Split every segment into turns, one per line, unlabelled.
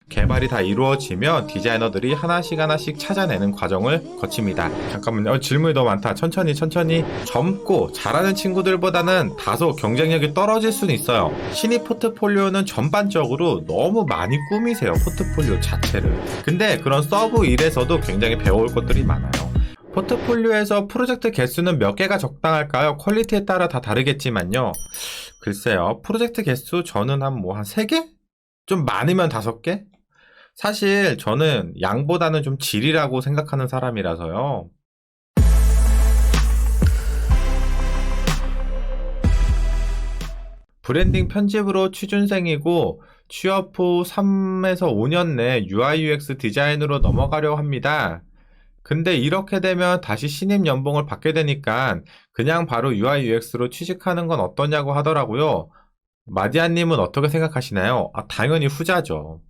개발이 다 이루어지면 디자이너들이 하나씩 하나씩 찾아내는 과정을 거칩니다. 잠깐만요. 질문이 너무 많다. 천천히. 젊고 잘하는 친구들보다는 다소 경쟁력이 떨어질 수는 있어요. 신입 포트폴리오는 전반적으로 너무 많이 꾸미세요. 포트폴리오 자체를. 근데 그런 서브 일에서도 굉장히 배울 것들이 많아요. 포트폴리오에서 프로젝트 개수는 몇 개가 적당할까요? 퀄리티에 따라 다 다르겠지만요. 글쎄요. 프로젝트 개수 저는 한 3개? 좀 많으면 5개? 사실 저는 양보다는 좀 질이라고 생각하는 사람이라서요. 브랜딩 편집으로 취준생이고 취업 후 3에서 5년 내 UI UX 디자인으로 넘어가려고 합니다. 근데 이렇게 되면 다시 신입 연봉을 받게 되니까 그냥 바로 UI UX로 취직하는 건 어떠냐고 하더라고요. 마디아님은 어떻게 생각하시나요? 당연히 후자죠.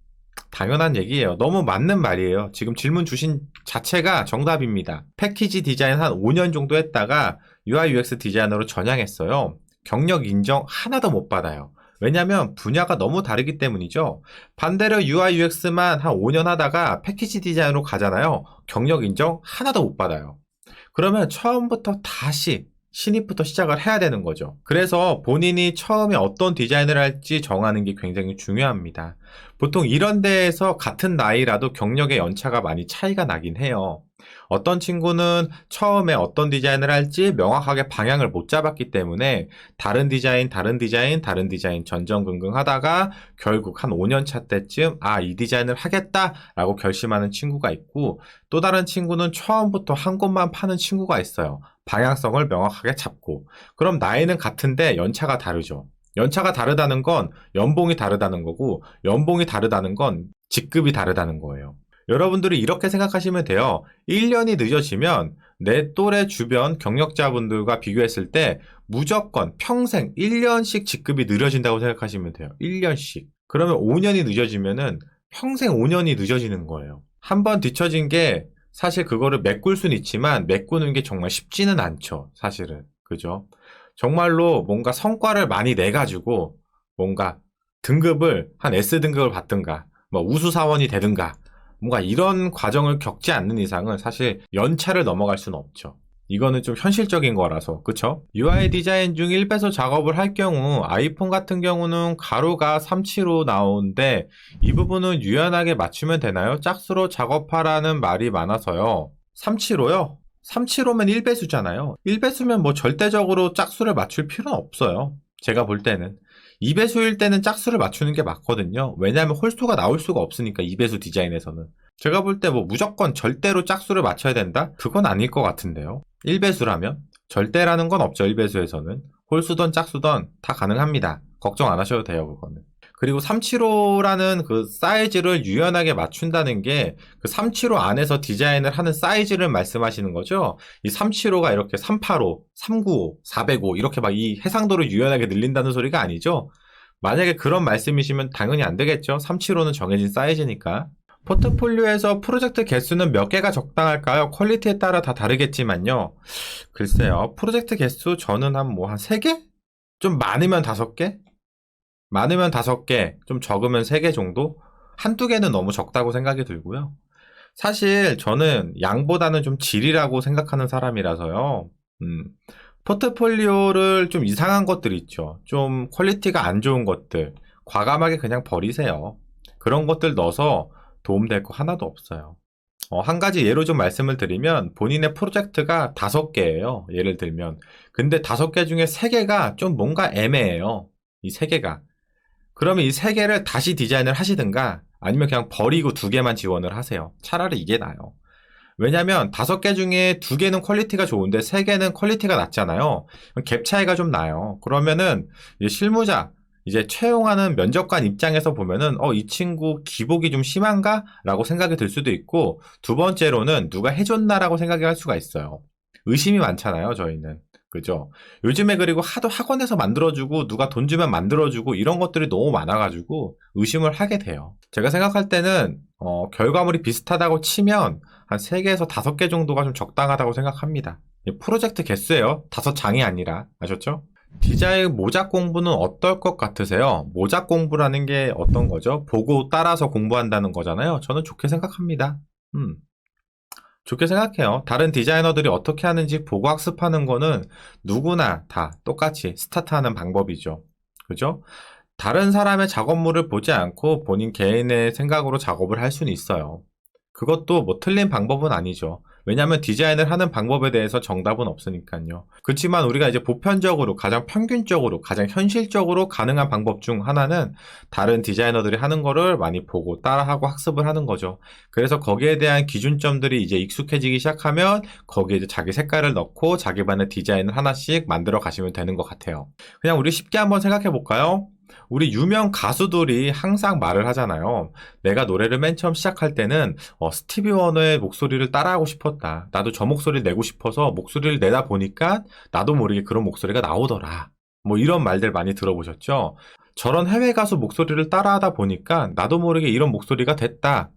당연한 얘기예요. 너무 맞는 말이에요. 지금 질문 주신 자체가 정답입니다. 패키지 디자인 한 5년 정도 했다가 UI UX 디자이너로 전향했어요. 경력 인정 하나도 못 받아요. 왜냐면 분야가 너무 다르기 때문이죠. 반대로 UI UX만 한 5년 하다가 패키지 디자인으로 가잖아요. 경력 인정 하나도 못 받아요. 그러면 처음부터 다시 신입부터 시작을 해야 되는 거죠. 그래서 본인이 처음에 어떤 디자인을 할지 정하는 게 굉장히 중요합니다. 보통 이런 데에서 같은 나이라도 경력의 연차가 많이 차이가 나긴 해요. 어떤 친구는 처음에 어떤 디자인을 할지 명확하게 방향을 못 잡았기 때문에 다른 디자인 전전긍긍 하다가 결국 한 5년 차 때쯤 이 디자인을 하겠다라고 결심하는 친구가 있고, 또 다른 친구는 처음부터 한 곳만 파는 친구가 있어요. 방향성을 명확하게 잡고. 그럼 나이는 같은데 연차가 다르죠. 연차가 다르다는 건 연봉이 다르다는 거고, 연봉이 다르다는 건 직급이 다르다는 거예요. 여러분들이 이렇게 생각하시면 돼요. 1년이 늦어지면 내 또래 주변 경력자분들과 비교했을 때 무조건 평생 1년씩 직급이 느려진다고 생각하시면 돼요. 1년씩. 그러면 5년이 늦어지면은 평생 5년이 늦어지는 거예요. 한번 뒤처진 게 사실 그거를 메꿀 수는 있지만 메꾸는 게 정말 쉽지는 않죠. 사실은. 그죠? 정말로 뭔가 성과를 많이 내가지고 뭔가 등급을 한 S등급을 받든가 뭐 우수사원이 되든가 뭔가 이런 과정을 겪지 않는 이상은 사실 연차를 넘어갈 수는 없죠. 이거는 좀 현실적인 거라서, 그쵸? UI 디자인 중 1배속 작업을 할 경우 아이폰 같은 경우는 가로가 375 나오는데 이 부분은 유연하게 맞추면 되나요? 짝수로 작업하라는 말이 많아서요. 375요? 375면 1배수잖아요. 1배수면 뭐 절대적으로 짝수를 맞출 필요는 없어요. 제가 볼 때는. 2배수일 때는 짝수를 맞추는 게 맞거든요. 왜냐하면 홀수가 나올 수가 없으니까 2배수 디자인에서는. 제가 볼 때 뭐 무조건 절대로 짝수를 맞춰야 된다? 그건 아닐 것 같은데요. 1배수라면? 절대라는 건 없죠, 1배수에서는. 홀수든 짝수든 다 가능합니다. 걱정 안 하셔도 돼요, 그거는. 그리고 375라는 그 사이즈를 유연하게 맞춘다는 게 그 375 안에서 디자인을 하는 사이즈를 말씀하시는 거죠. 이 375가 이렇게 385, 395, 405 이렇게 막 이 해상도를 유연하게 늘린다는 소리가 아니죠. 만약에 그런 말씀이시면 당연히 안 되겠죠. 375는 정해진 사이즈니까. 포트폴리오에서 프로젝트 개수는 몇 개가 적당할까요? 퀄리티에 따라 다 다르겠지만요. 글쎄요. 프로젝트 개수 저는 한 3개? 좀 많으면 5개? 많으면 5개, 좀 적으면 3개 정도? 한두 개는 너무 적다고 생각이 들고요. 사실 저는 양보다는 좀 질이라고 생각하는 사람이라서요. 포트폴리오를 좀 이상한 것들 있죠. 좀 퀄리티가 안 좋은 것들, 과감하게 그냥 버리세요. 그런 것들 넣어서 도움될 거 하나도 없어요. 한 가지 예로 좀 말씀을 드리면 본인의 프로젝트가 5개예요. 예를 들면. 근데 5개 중에 3개가 좀 뭔가 애매해요. 이 3개가. 그러면 이 3개를 다시 디자인을 하시든가 아니면 그냥 버리고 2개만 지원을 하세요. 차라리 이게 나아요. 왜냐면 5개 중에 2개는 퀄리티가 좋은데 3개는 퀄리티가 낮잖아요. 갭 차이가 좀 나요. 그러면은 이제 실무자, 이제 채용하는 면접관 입장에서 보면은 이 친구 기복이 좀 심한가? 라고 생각이 들 수도 있고, 두 번째로는 누가 해줬나라고 생각이 할 수가 있어요. 의심이 많잖아요, 저희는. 그죠? 요즘에 그리고 하도 학원에서 만들어주고 누가 돈 주면 만들어주고 이런 것들이 너무 많아가지고 의심을 하게 돼요. 제가 생각할 때는 결과물이 비슷하다고 치면 한 3개에서 5개 정도가 좀 적당하다고 생각합니다. 프로젝트 개수예요. 5장이 아니라. 아셨죠? 디자인 모작 공부는 어떨 것 같으세요? 모작 공부라는 게 어떤 거죠? 보고 따라서 공부한다는 거잖아요. 저는 좋게 생각합니다. 음, 좋게 생각해요. 다른 디자이너들이 어떻게 하는지 보고 학습하는 거는 누구나 다 똑같이 스타트하는 방법이죠. 그죠? 다른 사람의 작업물을 보지 않고 본인 개인의 생각으로 작업을 할 수는 있어요. 그것도 뭐 틀린 방법은 아니죠. 왜냐하면 디자인을 하는 방법에 대해서 정답은 없으니까요. 그렇지만 우리가 이제 보편적으로 가장 평균적으로 가장 현실적으로 가능한 방법 중 하나는 다른 디자이너들이 하는 거를 많이 보고 따라하고 학습을 하는 거죠. 그래서 거기에 대한 기준점들이 이제 익숙해지기 시작하면 거기에 이제 자기 색깔을 넣고 자기만의 디자인을 하나씩 만들어 가시면 되는 것 같아요. 그냥 우리 쉽게 한번 생각해 볼까요? 우리 유명 가수들이 항상 말을 하잖아요. 내가 노래를 맨 처음 시작할 때는 스티비 워너의 목소리를 따라하고 싶었다. 나도 저 목소리를 내고 싶어서 목소리를 내다 보니까 나도 모르게 그런 목소리가 나오더라. 뭐 이런 말들 많이 들어보셨죠? 저런 해외 가수 목소리를 따라하다 보니까 나도 모르게 이런 목소리가 됐다.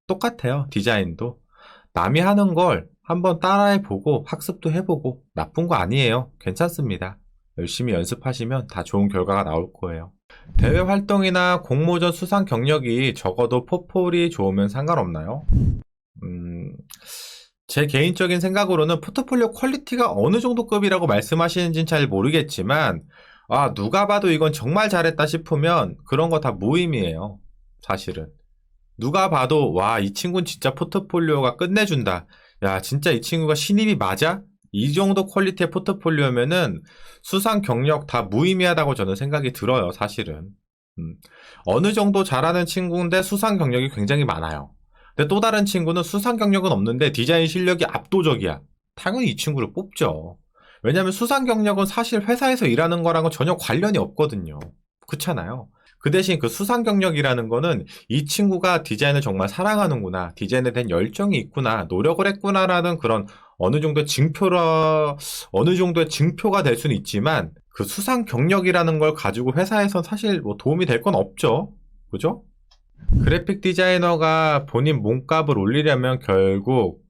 똑같아요. 디자인도. 남이 하는 걸 한번 따라해보고 학습도 해보고 나쁜 거 아니에요. 괜찮습니다. 열심히 연습하시면 다 좋은 결과가 나올 거예요. 대외 활동이나 공모전 수상 경력이 적어도 포폴이 좋으면 상관없나요? 제 개인적인 생각으로는 포트폴리오 퀄리티가 어느 정도 급이라고 말씀하시는지는 잘 모르겠지만, 누가 봐도 이건 정말 잘했다 싶으면 그런 거 다 무의미해요. 사실은. 누가 봐도, 이 친구는 진짜 포트폴리오가 끝내준다. 야, 진짜 이 친구가 신입이 맞아? 이 정도 퀄리티의 포트폴리오면은 수상 경력 다 무의미하다고 저는 생각이 들어요, 사실은. 어느 정도 잘하는 친구인데 수상 경력이 굉장히 많아요. 근데 또 다른 친구는 수상 경력은 없는데 디자인 실력이 압도적이야. 당연히 이 친구를 뽑죠. 왜냐면 수상 경력은 사실 회사에서 일하는 거랑은 전혀 관련이 없거든요. 그렇잖아요. 그 대신 그 수상 경력이라는 거는 이 친구가 디자인을 정말 사랑하는구나, 디자인에 대한 열정이 있구나, 노력을 했구나라는 그런 어느 정도의 증표가 될 수는 있지만 그 수상 경력이라는 걸 가지고 회사에선 사실 뭐 도움이 될 건 없죠. 그죠? 그래픽 디자이너가 본인 몸값을 올리려면 결국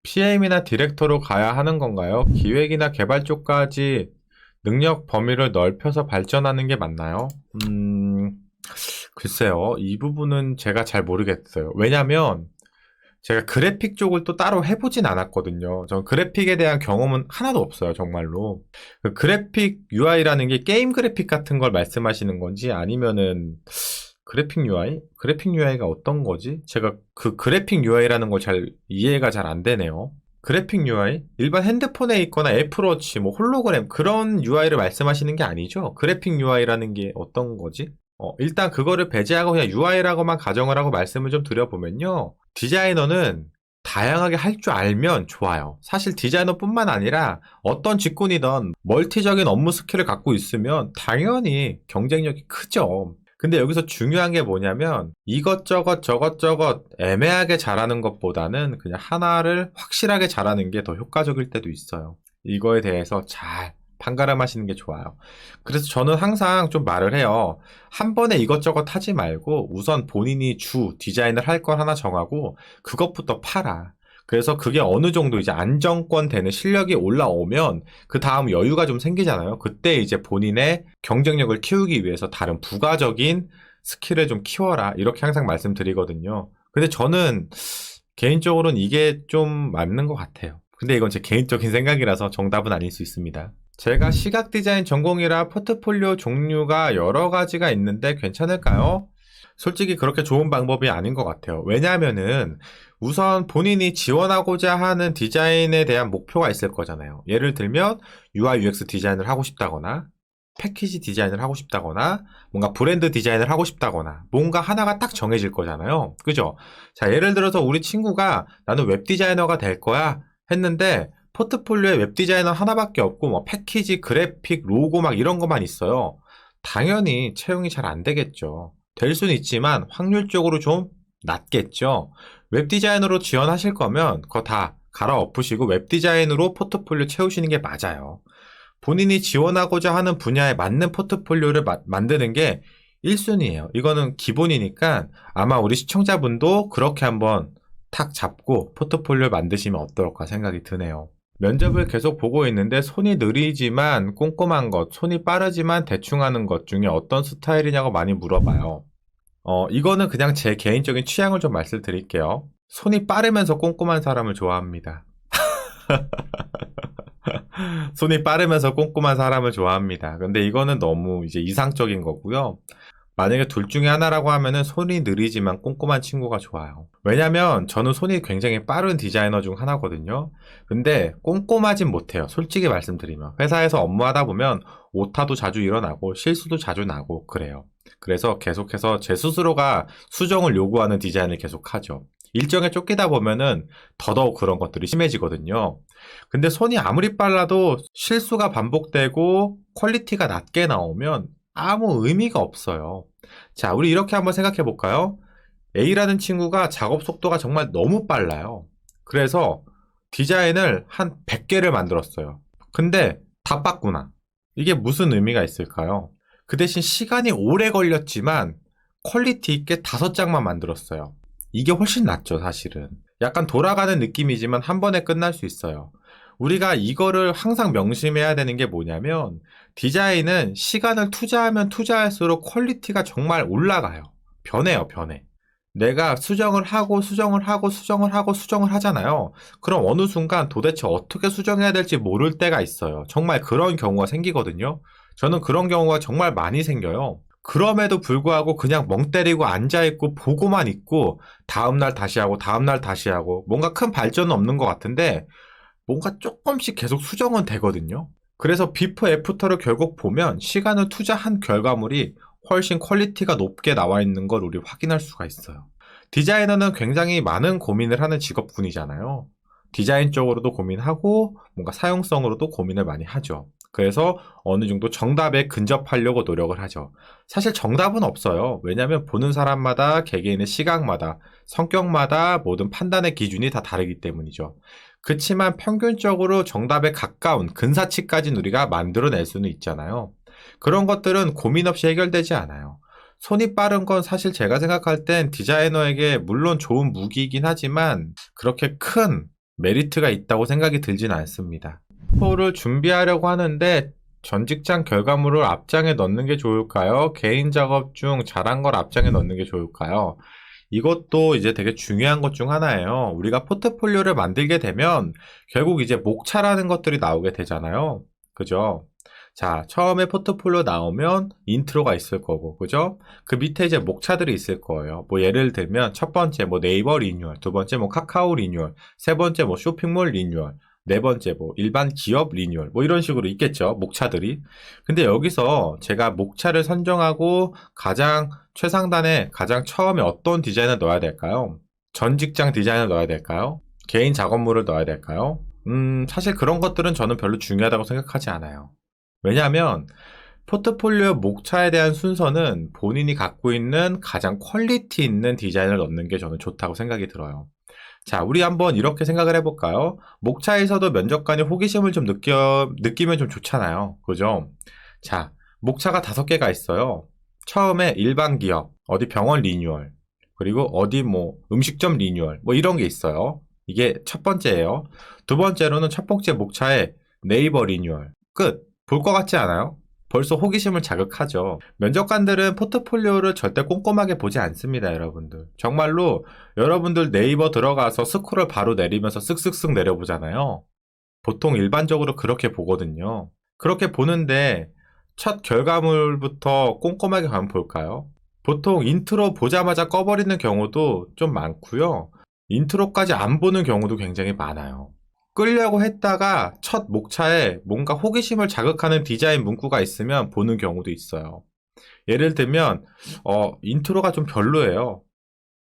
PM이나 디렉터로 가야 하는 건가요? 기획이나 개발 쪽까지 능력 범위를 넓혀서 발전하는 게 맞나요? 글쎄요. 이 부분은 제가 잘 모르겠어요. 왜냐면 제가 그래픽 쪽을 또 따로 해보진 않았거든요. 전 그래픽에 대한 경험은 하나도 없어요, 정말로. 그 그래픽 UI라는 게 게임 그래픽 같은 걸 말씀하시는 건지 아니면은 그래픽 UI? 그래픽 UI가 어떤 거지? 제가 그 그래픽 UI라는 걸 잘 이해가 잘 안 되네요. 그래픽 UI? 일반 핸드폰에 있거나 애플워치, 뭐 홀로그램 그런 UI를 말씀하시는 게 아니죠? 그래픽 UI라는 게 어떤 거지? 일단 그거를 배제하고 그냥 UI라고만 가정을 하고 말씀을 좀 드려보면요. 디자이너는 다양하게 할 줄 알면 좋아요. 사실 디자이너뿐만 아니라 어떤 직군이든 멀티적인 업무 스킬을 갖고 있으면 당연히 경쟁력이 크죠. 근데 여기서 중요한 게 뭐냐면 이것저것 저것저것 애매하게 잘하는 것보다는 그냥 하나를 확실하게 잘하는 게 더 효과적일 때도 있어요. 이거에 대해서 잘 판가름하시는 게 좋아요. 그래서 저는 항상 좀 말을 해요. 한 번에 이것저것 하지 말고 우선 본인이 주 디자인을 할 걸 하나 정하고 그것부터 팔아. 그래서 그게 어느 정도 이제 안정권 되는 실력이 올라오면 그 다음 여유가 좀 생기잖아요. 그때 이제 본인의 경쟁력을 키우기 위해서 다른 부가적인 스킬을 좀 키워라. 이렇게 항상 말씀드리거든요. 근데 저는 개인적으로는 이게 좀 맞는 것 같아요. 근데 이건 제 개인적인 생각이라서 정답은 아닐 수 있습니다. 제가 시각 디자인 전공이라 포트폴리오 종류가 여러 가지가 있는데 괜찮을까요? 솔직히 그렇게 좋은 방법이 아닌 것 같아요. 왜냐하면은 우선 본인이 지원하고자 하는 디자인에 대한 목표가 있을 거잖아요. 예를 들면 UI UX 디자인을 하고 싶다거나 패키지 디자인을 하고 싶다거나 뭔가 브랜드 디자인을 하고 싶다거나 뭔가 하나가 딱 정해질 거잖아요. 그죠? 자, 예를 들어서 우리 친구가 나는 웹 디자이너가 될 거야 했는데 포트폴리오에 웹 디자이너 하나밖에 없고 뭐 패키지, 그래픽, 로고 막 이런 것만 있어요. 당연히 채용이 잘 안 되겠죠. 될 수는 있지만 확률적으로 좀 낮겠죠. 웹 디자이너로 지원하실 거면 그거 다 갈아엎으시고 웹 디자인으로 포트폴리오 채우시는 게 맞아요. 본인이 지원하고자 하는 분야에 맞는 포트폴리오를 만드는 게 1순위예요. 이거는 기본이니까 아마 우리 시청자분도 그렇게 한번 탁 잡고 포트폴리오를 만드시면 어떨까 생각이 드네요. 면접을 계속 보고 있는데 손이 느리지만 꼼꼼한 것, 손이 빠르지만 대충 하는 것 중에 어떤 스타일이냐고 많이 물어봐요. 이거는 그냥 제 개인적인 취향을 좀 말씀드릴게요. 손이 빠르면서 꼼꼼한 사람을 좋아합니다. 손이 빠르면서 꼼꼼한 사람을 좋아합니다. 근데 이거는 너무 이제 이상적인 거고요. 만약에 둘 중에 하나라고 하면은 손이 느리지만 꼼꼼한 친구가 좋아요. 왜냐면 저는 손이 굉장히 빠른 디자이너 중 하나거든요. 근데 꼼꼼하진 못해요. 솔직히 말씀드리면. 회사에서 업무하다 보면 오타도 자주 일어나고 실수도 자주 나고 그래요. 그래서 계속해서 제 스스로가 수정을 요구하는 디자인을 계속하죠. 일정에 쫓기다 보면은 더더욱 그런 것들이 심해지거든요. 근데 손이 아무리 빨라도 실수가 반복되고 퀄리티가 낮게 나오면 아무 의미가 없어요. 자, 우리 이렇게 한번 생각해 볼까요? A라는 친구가 작업 속도가 정말 너무 빨라요. 그래서 디자인을 한 100개를 만들었어요. 근데 다 빠꾸나. 이게 무슨 의미가 있을까요? 그 대신 시간이 오래 걸렸지만 퀄리티 있게 5장만 만들었어요. 이게 훨씬 낫죠, 사실은. 약간 돌아가는 느낌이지만 한 번에 끝날 수 있어요. 우리가 이거를 항상 명심해야 되는 게 뭐냐면 디자인은 시간을 투자하면 투자할수록 퀄리티가 정말 올라가요. 변해요, 변해. 내가 수정을 하고 수정을 하고 수정을 하고 수정을 하잖아요. 그럼 어느 순간 도대체 어떻게 수정해야 될지 모를 때가 있어요. 정말 그런 경우가 생기거든요. 저는 그런 경우가 정말 많이 생겨요. 그럼에도 불구하고 그냥 멍 때리고 앉아있고 보고만 있고 다음날 다시 하고 다음날 다시 하고 뭔가 큰 발전은 없는 것 같은데 뭔가 조금씩 계속 수정은 되거든요. 그래서 비프 애프터를 결국 보면 시간을 투자한 결과물이 훨씬 퀄리티가 높게 나와 있는 걸 우리 확인할 수가 있어요. 디자이너는 굉장히 많은 고민을 하는 직업군이잖아요. 디자인 쪽으로도 고민하고 뭔가 사용성으로도 고민을 많이 하죠. 그래서 어느 정도 정답에 근접하려고 노력을 하죠. 사실 정답은 없어요. 왜냐하면 보는 사람마다 개개인의 시각마다 성격마다 모든 판단의 기준이 다 다르기 때문이죠. 그치만 평균적으로 정답에 가까운 근사치까지는 우리가 만들어낼 수는 있잖아요. 그런 것들은 고민 없이 해결되지 않아요. 손이 빠른 건 사실 제가 생각할 땐 디자이너에게 물론 좋은 무기이긴 하지만 그렇게 큰 메리트가 있다고 생각이 들진 않습니다. 포를 준비하려고 하는데 전 직장 결과물을 앞장에 넣는 게 좋을까요? 개인 작업 중 잘한 걸 앞장에 넣는 게 좋을까요? 이것도 이제 되게 중요한 것 중 하나예요. 우리가 포트폴리오를 만들게 되면 결국 이제 목차라는 것들이 나오게 되잖아요. 그죠? 자, 처음에 포트폴리오 나오면 인트로가 있을 거고, 그죠? 그 밑에 이제 목차들이 있을 거예요. 뭐 예를 들면 첫 번째 뭐 네이버 리뉴얼, 두 번째 뭐 카카오 리뉴얼, 세 번째 뭐 쇼핑몰 리뉴얼, 네 번째 뭐 일반 기업 리뉴얼, 뭐 이런 식으로 있겠죠. 목차들이. 근데 여기서 제가 목차를 선정하고 가장 최상단에 가장 처음에 어떤 디자인을 넣어야 될까요? 전 직장 디자인을 넣어야 될까요? 개인 작업물을 넣어야 될까요? 사실 그런 것들은 저는 별로 중요하다고 생각하지 않아요. 왜냐하면 포트폴리오 목차에 대한 순서는 본인이 갖고 있는 가장 퀄리티 있는 디자인을 넣는 게 저는 좋다고 생각이 들어요. 자, 우리 한번 이렇게 생각을 해볼까요? 목차에서도 면접관이 호기심을 좀 느끼면 좀 좋잖아요. 그죠? 자, 목차가 5개가 있어요. 처음에 일반 기업, 어디 병원 리뉴얼, 그리고 어디 뭐 음식점 리뉴얼, 뭐 이런 게 있어요. 이게 첫 번째예요. 두 번째로는 첫 번째 목차에 네이버 리뉴얼. 끝. 볼 것 같지 않아요? 벌써 호기심을 자극하죠. 면접관들은 포트폴리오를 절대 꼼꼼하게 보지 않습니다, 여러분들. 정말로 여러분들 네이버 들어가서 스크롤 바로 내리면서 쓱쓱쓱 내려보잖아요. 보통 일반적으로 그렇게 보거든요. 그렇게 보는데 첫 결과물부터 꼼꼼하게 가면 볼까요? 보통 인트로 보자마자 꺼버리는 경우도 좀 많고요. 인트로까지 안 보는 경우도 굉장히 많아요. 끌려고 했다가 첫 목차에 뭔가 호기심을 자극하는 디자인 문구가 있으면 보는 경우도 있어요. 예를 들면 인트로가 좀 별로예요.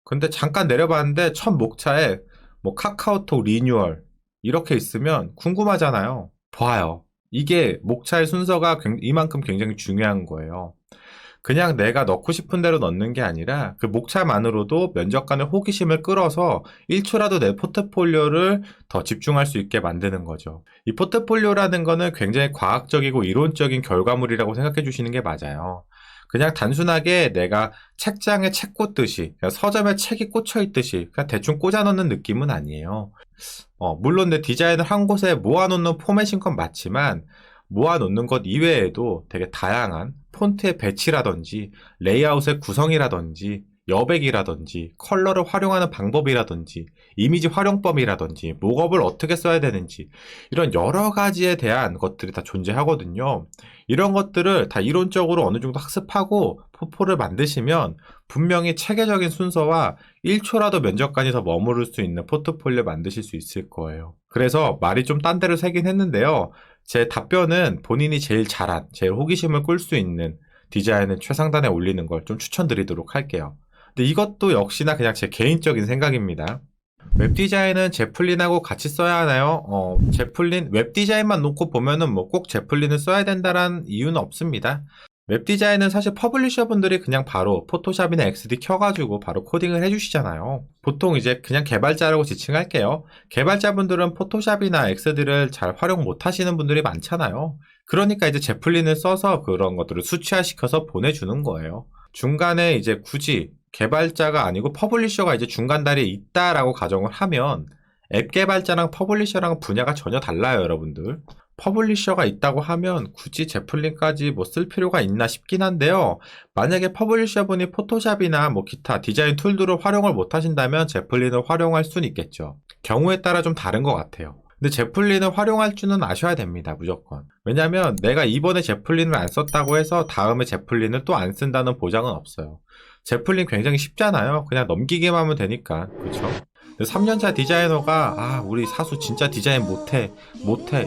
근데 잠깐 내려봤는데 첫 목차에 뭐 카카오톡 리뉴얼 이렇게 있으면 궁금하잖아요. 봐요. 이게 목차의 순서가 이만큼 굉장히 중요한 거예요. 그냥 내가 넣고 싶은 대로 넣는 게 아니라 그 목차만으로도 면접관의 호기심을 끌어서 1초라도 내 포트폴리오를 더 집중할 수 있게 만드는 거죠. 이 포트폴리오라는 거는 굉장히 과학적이고 이론적인 결과물이라고 생각해 주시는 게 맞아요. 그냥 단순하게 내가 책장에 책 꽂듯이, 그냥 서점에 책이 꽂혀 있듯이 그냥 대충 꽂아놓는 느낌은 아니에요. 물론 내 디자인을 한 곳에 모아놓는 포맷인 건 맞지만, 모아놓는 것 이외에도 되게 다양한 폰트의 배치라든지 레이아웃의 구성이라든지 여백이라든지 컬러를 활용하는 방법이라든지 이미지 활용법이라든지 목업을 어떻게 써야 되는지 이런 여러 가지에 대한 것들이 다 존재하거든요. 이런 것들을 다 이론적으로 어느 정도 학습하고 포포를 만드시면 분명히 체계적인 순서와 1초라도 면접관이 더 머무를 수 있는 포트폴리오 만드실 수 있을 거예요. 그래서 말이 좀 딴 데로 새긴 했는데요. 제 답변은 본인이 제일 잘한, 제일 호기심을 끌 수 있는 디자인을 최상단에 올리는 걸 좀 추천드리도록 할게요. 근데 이것도 역시나 그냥 제 개인적인 생각입니다. 웹 디자인은 제플린하고 같이 써야 하나요? 제플린, 웹 디자인만 놓고 보면은 뭐 꼭 제플린을 써야 된다는 이유는 없습니다. 웹 디자인은 사실 퍼블리셔 분들이 그냥 바로 포토샵이나 XD 켜가지고 바로 코딩을 해주시잖아요. 보통 이제 그냥 개발자라고 지칭할게요. 개발자분들은 포토샵이나 XD를 잘 활용 못 하시는 분들이 많잖아요. 그러니까 이제 제플린을 써서 그런 것들을 수치화시켜서 보내주는 거예요. 중간에 이제 굳이 개발자가 아니고 퍼블리셔가 이제 중간다리에 있다라고 가정을 하면 앱 개발자랑 퍼블리셔랑 분야가 전혀 달라요, 여러분들. 퍼블리셔가 있다고 하면 굳이 제플린까지 뭐 쓸 필요가 있나 싶긴 한데요. 만약에 퍼블리셔분이 포토샵이나 뭐 기타 디자인 툴들을 활용을 못 하신다면 제플린을 활용할 수는 있겠죠. 경우에 따라 좀 다른 것 같아요. 근데 제플린을 활용할 줄은 아셔야 됩니다, 무조건. 왜냐면 내가 이번에 제플린을 안 썼다고 해서 다음에 제플린을 또 안 쓴다는 보장은 없어요. 제플린 굉장히 쉽잖아요. 그냥 넘기기만 하면 되니까. 그쵸? 3년차 디자이너가 우리 사수 진짜 디자인 못해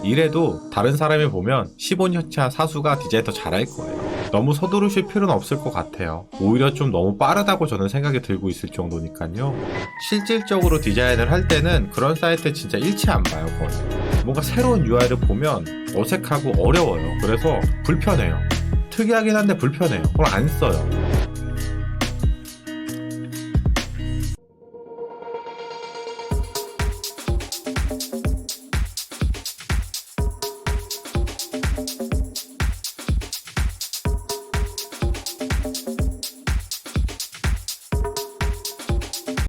이래도 다른 사람이 보면 15년차 사수가 디자인 더 잘할 거예요. 너무 서두르실 필요는 없을 것 같아요. 오히려 좀 너무 빠르다고 저는 생각이 들고 있을 정도니까요. 실질적으로 디자인을 할 때는 그런 사이트 진짜 일치 안 봐요, 거의. 뭔가 새로운 UI를 보면 어색하고 어려워요. 그래서 불편해요. 특이하긴 한데 불편해요. 그걸 안 써요.